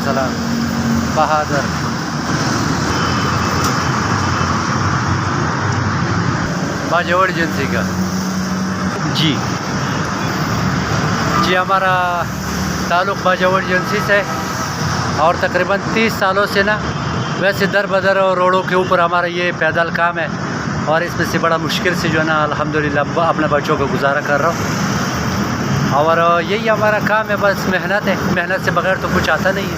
السلام بہادر. باجوڑ ایجنسی کا جی ہمارا تعلق باجوڑ ایجنسی سے اور تقریباً 30 سالوں سے نا ویسے در بدر روڈوں کے اوپر ہمارا یہ پیدل کام ہے اور اس میں سے بڑا مشکل سے جو ہے نا الحمدللہ اپنے بچوں کو گزارا کر رہا ہوں اور یہی ہمارا کام ہے. بس محنت ہے, محنت سے بغیر تو کچھ آتا نہیں ہے.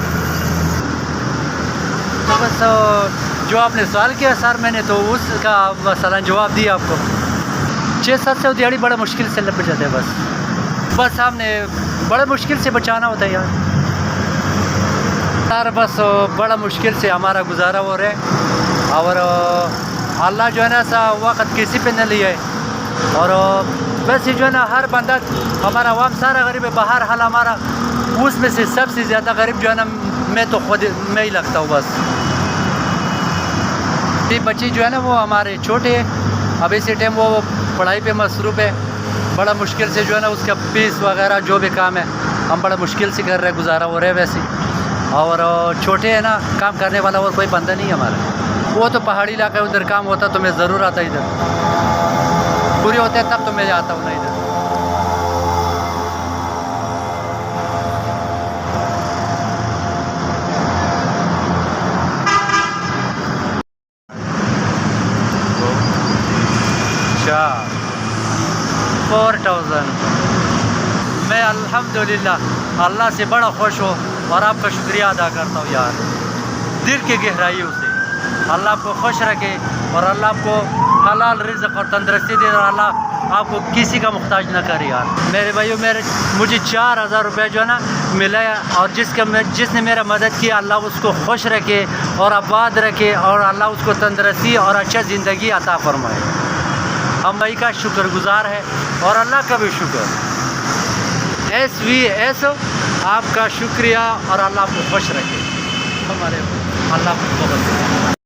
تو بس جو آپ نے سوال کیا سر میں نے تو اس کا مثلا جواب دیا آپ کو. 600-700 دیہڑی بڑا مشکل سے لگ جاتے ہیں. بس ہم نے بڑا مشکل سے بچانا ہوتا ہے یار سر. بس بڑا مشکل سے ہمارا گزارا ہو رہا ہے اور اللہ جو ہے نا سا وقت کسی پہ نہ لیا ہے. اور ویسے جو ہے نا ہر بندہ ہمارا عوام سارا غریب ہے. باہر حال ہمارا اس میں سے سب سے زیادہ غریب جو ہے نا میں تو خود میں ہی لگتا ہوں. بس یہ بچے جو ہے نا وہ ہمارے چھوٹے ہیں. اب اسی ٹائم وہ پڑھائی پہ مصروف ہے. بڑا مشکل سے جو ہے نا اس کا فیس وغیرہ جو بھی کام ہے ہم بڑا مشکل سے کر رہے ہیں, گزارا ہو رہا ہے ویسے. اور چھوٹے ہیں نا کام کرنے والا اور کوئی بندہ نہیں ہمارا. وہ تو پہاڑی علاقہ ادھر کام ہوتا تو میں ضرور آتا ادھر. پوری ہوتے ہیں تب تو میں آتا ہوں نا ادھر. اچھا 4000 میں الحمدللہ اللہ سے بڑا خوش ہوں اور آپ کا شکریہ ادا کرتا ہوں یار دل کی گہرائیوں سے. اللہ آپ کو خوش رکھے اور اللہ آپ کو حلال رزق اور تندرستی دے اور اللہ آپ کو کسی کا محتاج نہ کرے یار. میرے بھائیو مجھے 4000 روپے جو ہے نا ملا ہے اور جس نے میرا مدد کیا اللہ اس کو خوش رکھے اور آباد رکھے اور اللہ اس کو تندرستی اور اچھا زندگی عطا فرمائے. ہم بھائی کا شکر گزار ہے اور اللہ کا بھی شکر. SVS آپ کا شکریہ اور اللہ آپ کو خوش رکھے. ہمارے اللہ آپ کو بہت